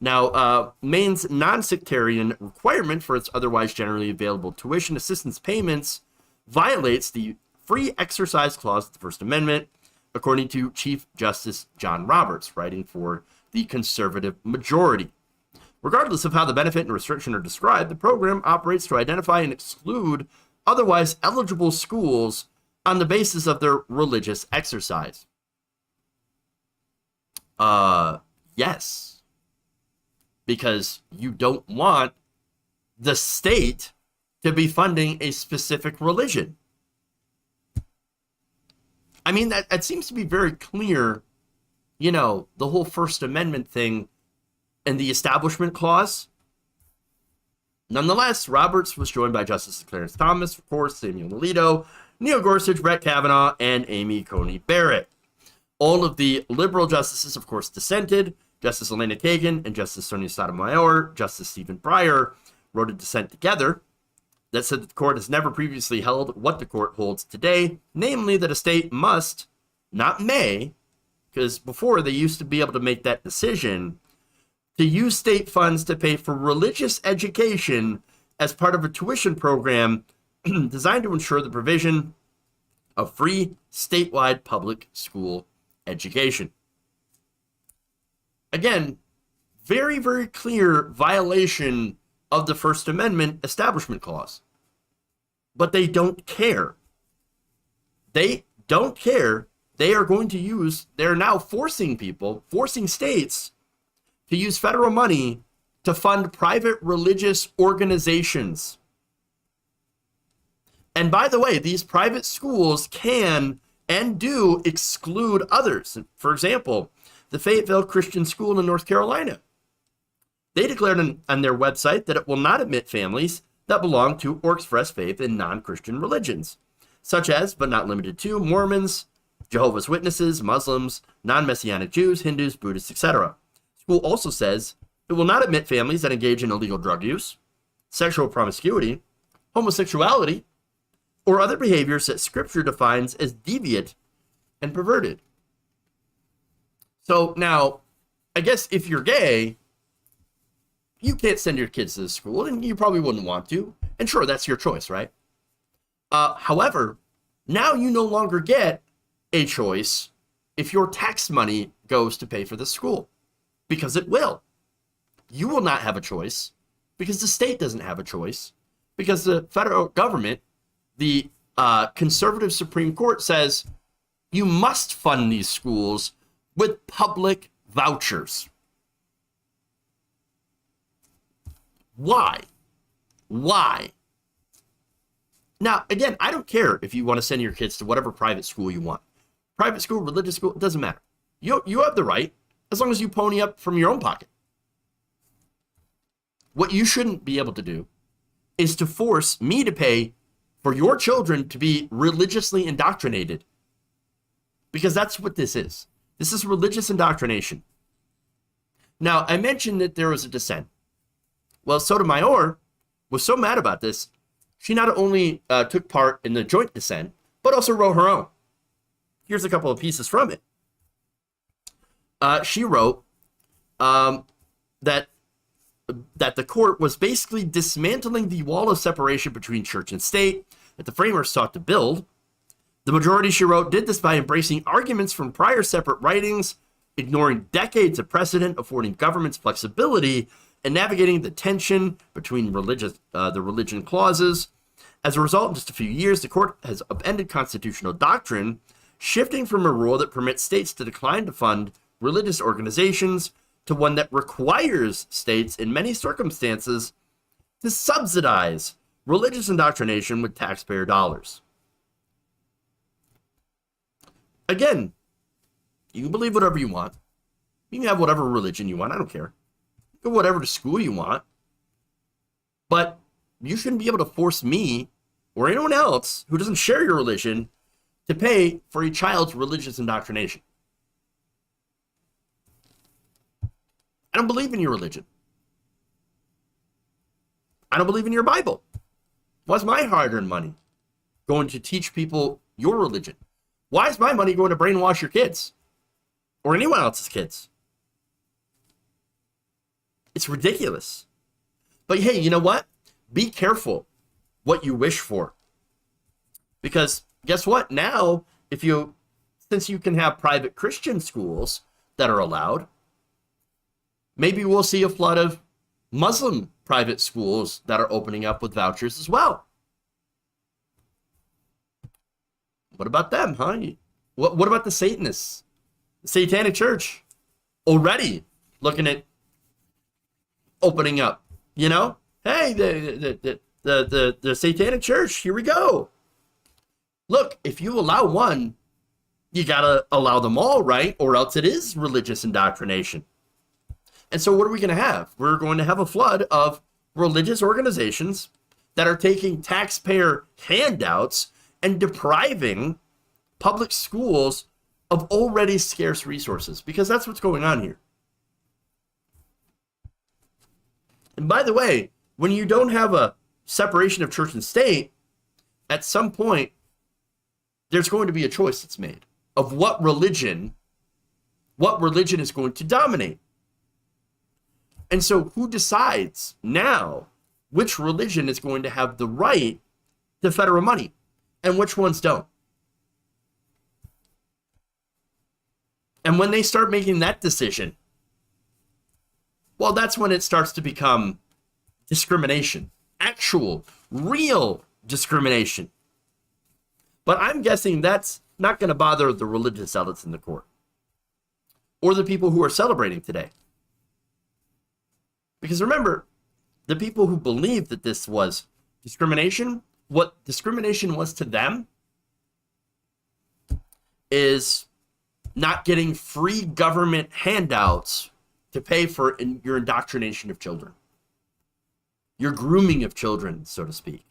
S10: Now, Maine's non-sectarian requirement for its otherwise generally available tuition assistance payments violates the free exercise clause of the First Amendment, according to Chief Justice John Roberts, writing for the conservative majority. Regardless of how the benefit and restriction are described, the program operates to identify and exclude otherwise eligible schools on the basis of their religious exercise. Yes. Because you don't want the state to be funding a specific religion. I mean, that seems to be very clear, you know, the whole First Amendment thing and the Establishment Clause. Nonetheless, Roberts was joined by Justice Clarence Thomas, of course, Samuel Alito, Neil Gorsuch, Brett Kavanaugh, and Amy Coney Barrett. All of the liberal justices, of course, dissented. Justice Elena Kagan and Justice Sonia Sotomayor, Justice Stephen Breyer wrote a dissent together that said that the court has never previously held what the court holds today, namely that a state must, not may, because before they used to be able to make that decision, to use state funds to pay for religious education as part of a tuition program designed to ensure the provision of free statewide public school education. Again, very, very clear violation of the First Amendment Establishment Clause. But they don't care. They don't care. They are going to use, they're now forcing states to use federal money to fund private religious organizations. And by the way, these private schools can and do exclude others. For example, the Fayetteville Christian School in North Carolina. They declared on their website that it will not admit families that belong to or express faith in non-Christian religions, such as, but not limited to, Mormons, Jehovah's Witnesses, Muslims, non-Messianic Jews, Hindus, Buddhists, etc. School also says it will not admit families that engage in illegal drug use, sexual promiscuity, homosexuality, or other behaviors that Scripture defines as deviant and perverted. So now, I guess if you're gay, you can't send your kids to the school, and you probably wouldn't want to. And sure, that's your choice, right? However, now you no longer get a choice if your tax money goes to pay for the school, because it will. You will not have a choice because the state doesn't have a choice, because the federal government, the conservative Supreme Court says you must fund these schools with public vouchers. Why? Why? Now, again, I don't care if you want to send your kids to whatever private school you want. Private school, religious school, it doesn't matter. You have the right, as long as you pony up from your own pocket. What you shouldn't be able to do is to force me to pay for your children to be religiously indoctrinated. Because that's what this is. This is religious indoctrination. Now, I mentioned that there was a dissent. Well, Sotomayor was so mad about this, she not only took part in the joint dissent, but also wrote her own. Here's a couple of pieces from it. She wrote that the court was basically dismantling the wall of separation between church and state that the framers sought to build. The majority, she wrote, did this by embracing arguments from prior separate writings, ignoring decades of precedent, affording governments flexibility, and navigating the tension between the religion clauses. As a result, in just a few years, the court has upended constitutional doctrine, shifting from a rule that permits states to decline to fund religious organizations to one that requires states, in many circumstances, to subsidize religious indoctrination with taxpayer dollars. Again, you can believe whatever you want. You can have whatever religion you want. I don't care. You can go whatever school you want. But you shouldn't be able to force me or anyone else who doesn't share your religion to pay for a child's religious indoctrination. I don't believe in your religion. I don't believe in your Bible. Why's my hard-earned money going to teach people your religion? Why is my money going to brainwash your kids or anyone else's kids? It's ridiculous. But hey, you know what? Be careful what you wish for. Because guess what? Now, since you can have private Christian schools that are allowed, maybe we'll see a flood of Muslim private schools that are opening up with vouchers as well. What about them, huh? What about the Satanists? The Satanic Church already looking at opening up, you know? Hey, the Satanic Church, here we go. Look, if you allow one, you gotta allow them all, right? Or else it is religious indoctrination. And so what are we going to have? We're going to have a flood of religious organizations that are taking taxpayer handouts and depriving public schools of already scarce resources, because that's what's going on here. And by the way, when you don't have a separation of church and state, at some point, there's going to be a choice that's made of what religion is going to dominate. And so who decides now which religion is going to have the right to federal money and which ones don't? And when they start making that decision, well, that's when it starts to become discrimination, actual, real discrimination. But I'm guessing that's not going to bother the religious zealots in the court or the people who are celebrating today. Because remember, the people who believe that this was discrimination, what discrimination was to them is not getting free government handouts to pay for your indoctrination of children, your grooming of children, so to speak.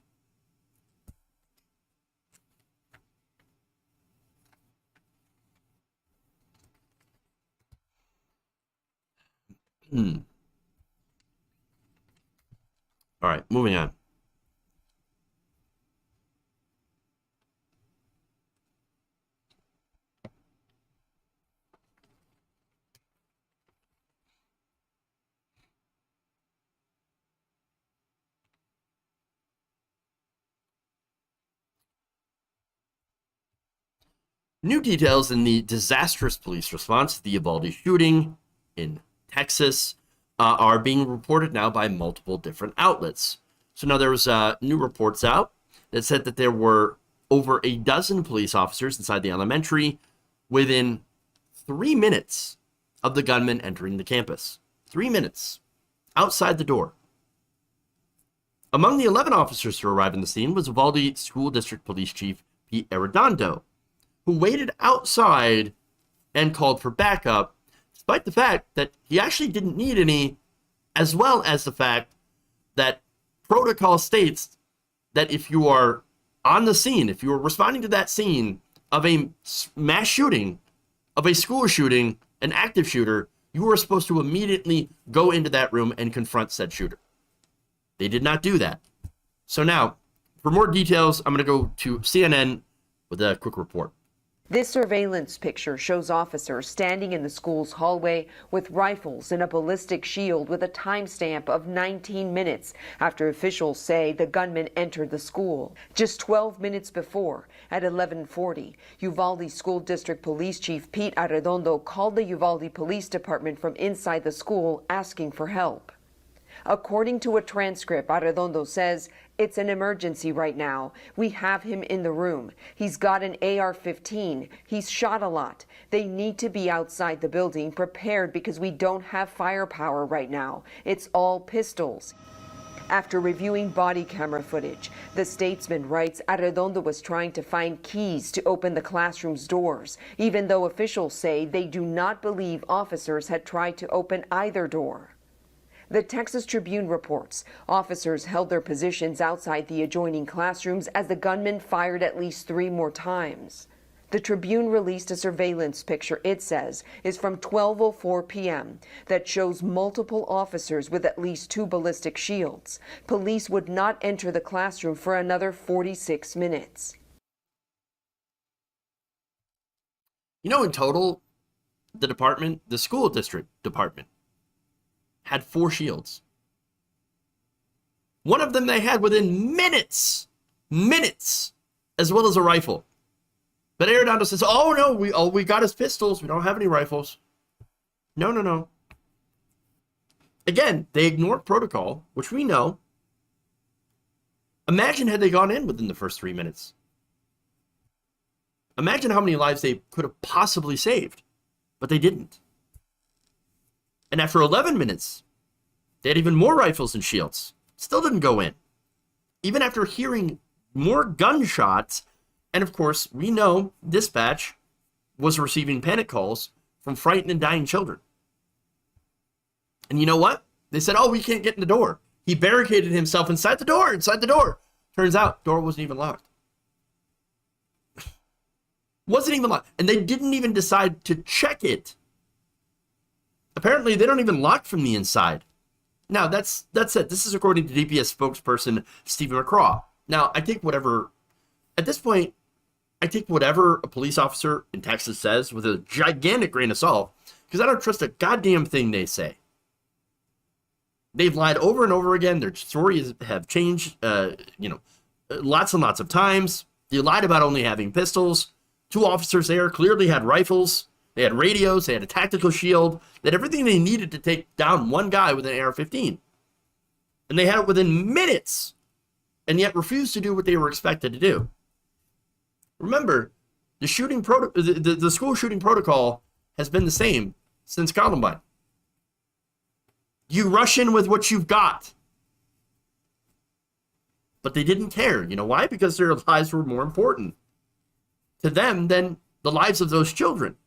S10: All right, moving on. New details in the disastrous police response to the Uvalde shooting in Texas are being reported now by multiple different outlets. So now there was new reports out that said that there were over a dozen police officers inside the elementary within 3 minutes of the gunman entering the campus. 3 minutes outside the door. Among the 11 officers to arrive on the scene was Uvalde School District Police Chief Pete Arredondo, who waited outside and called for backup, despite the fact that he actually didn't need any, as well as the fact that protocol states that if you are on the scene, if you are responding to that scene of a mass shooting, of a school shooting, an active shooter, you are supposed to immediately go into that room and confront said shooter. They did not do that. So now, for more details, I'm going to go to CNN with a quick report.
S20: This surveillance picture shows officers standing in the school's hallway with rifles and a ballistic shield with a timestamp of 19 minutes after officials say the gunman entered the school. Just 12 minutes before, at 11:40, Uvalde School District Police Chief Pete Arredondo called the Uvalde Police Department from inside the school asking for help. According to a transcript, Arredondo says, "It's an emergency right now. We have him in the room. He's got an AR-15. He's shot a lot. They need to be outside the building prepared because we don't have firepower right now. It's all pistols." After reviewing body camera footage, the statesman writes Arredondo was trying to find keys to open the classroom's doors, even though officials say they do not believe officers had tried to open either door. The Texas Tribune reports officers held their positions outside the adjoining classrooms as the gunman fired at least 3 more times. The Tribune released a surveillance picture it says is from 12:04 p.m. that shows multiple officers with at least 2 ballistic shields. Police would not enter the classroom for another 46 minutes.
S10: You know, in total, the school district department, had 4 shields. One of them they had within minutes, as well as a rifle. But Arredondo says, oh no, we got his pistols. We don't have any rifles. No. Again, they ignored protocol, which we know. Imagine had they gone in within the first 3 minutes. Imagine how many lives they could have possibly saved, but they didn't. And after 11 minutes, they had even more rifles and shields. Still didn't go in. Even after hearing more gunshots, and of course, we know dispatch was receiving panic calls from frightened and dying children. And you know what? They said, oh, we can't get in the door. He barricaded himself inside the door. Turns out, door wasn't even locked. Wasn't even locked. And they didn't even decide to check it. Apparently, they don't even lock from the inside. Now, that's it. This is according to DPS spokesperson Stephen McCraw. Now, I take whatever, at this point, I take whatever a police officer in Texas says with a gigantic grain of salt, because I don't trust a goddamn thing they say. They've lied over and over again. Their stories have changed, lots and lots of times. They lied about only having pistols. 2 officers there clearly had rifles. They had radios. They had a tactical shield. They had everything they needed to take down one guy with an AR-15. And they had it within minutes, and yet refused to do what they were expected to do. Remember, the school shooting protocol has been the same since Columbine. You rush in with what you've got. But they didn't care. You know why? Because their lives were more important to them than the lives of those children.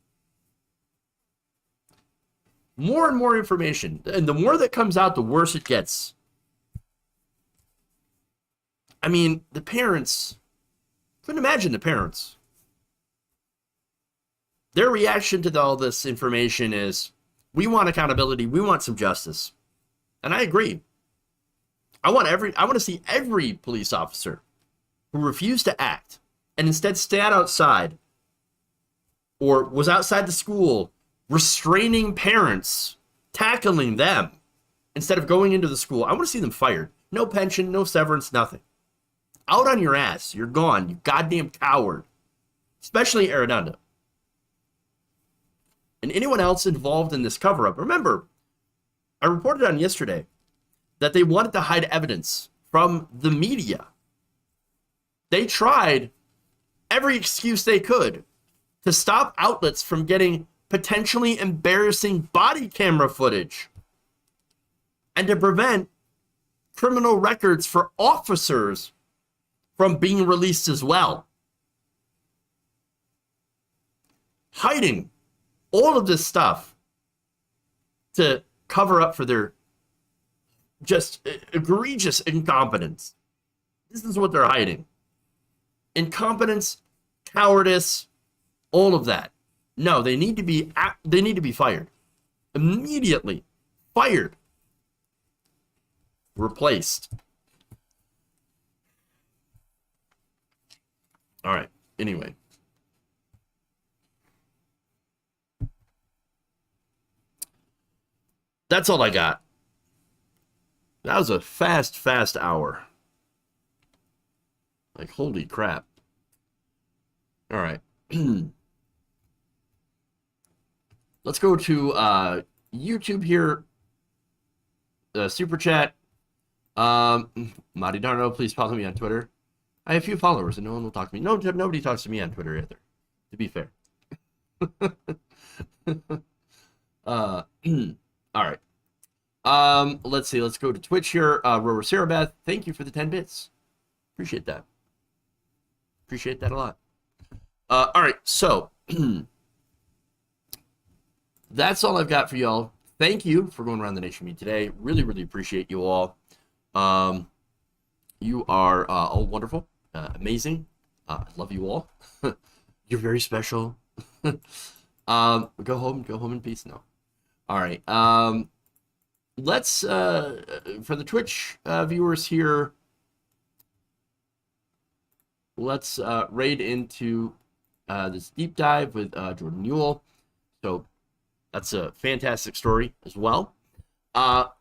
S10: More and more information. And the more that comes out, the worse it gets. I mean, the parents, couldn't imagine the parents. Their reaction to all this information is, we want accountability. We want some justice. And I agree. I want to see every police officer who refused to act and instead sat outside or was outside the school restraining parents, tackling them instead of going into the school. I want to see them fired. No pension, no severance, nothing. Out on your ass. You're gone, you goddamn coward. Especially Arredondo. And anyone else involved in this cover-up. Remember, I reported on yesterday that they wanted to hide evidence from the media. They tried every excuse they could to stop outlets from getting potentially embarrassing body camera footage and to prevent criminal records for officers from being released as well. Hiding all of this stuff to cover up for their just egregious incompetence. This is what they're hiding. Incompetence, cowardice, all of that. No, they need to be fired. Immediately. Fired. Replaced. All right. Anyway. That's all I got. That was a fast hour. Like, holy crap. All right. Let's go to YouTube here. Super chat. Madi Darno, please follow me on Twitter. I have a few followers and no one will talk to me. No, nobody talks to me on Twitter either, to be fair. All right. Let's see. Let's go to Twitch here. Rover Sarabeth, thank you for the 10 bits. Appreciate that. Appreciate that a lot. All right. So that's all I've got for y'all. Thank you for going around the nation with me today. Really, really appreciate you all. You are all wonderful, amazing. I love you all. You're very special. Go home in peace now. All right. Let's for the Twitch viewers here, let's raid into this deep dive with Jordan Newell. So that's a fantastic story as well. For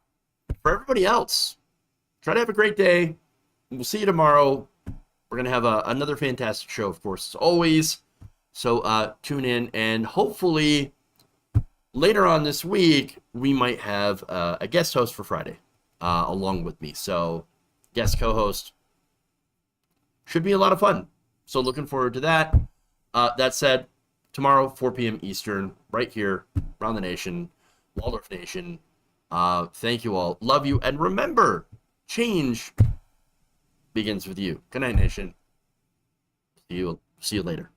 S10: everybody else, try to have a great day. We'll see you tomorrow. We're gonna have another fantastic show, of course, as always. So tune in, and hopefully later on this week, we might have a guest host for Friday along with me. So guest co-host should be a lot of fun. So looking forward to that. That said, tomorrow, 4 p.m. Eastern, right here, around the nation, Waldorf Nation. Thank you all. Love you. And remember, change begins with you. Good night, Nation. See you later.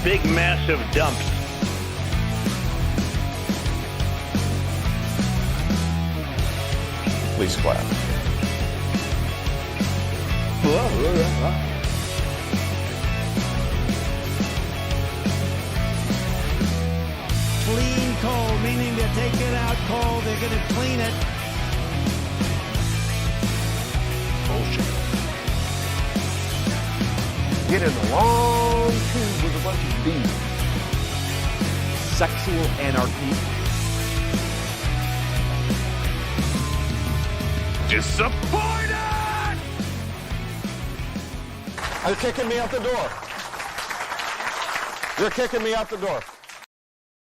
S5: Big, massive dumps.
S3: Please clap.
S21: Clean coal, meaning to take it out cold, they're going to clean it.
S3: Bullshit. Get in a long tube with a bunch of bees. Sexual anarchy. Disappointed! You're kicking me out the door. You're kicking me out the door.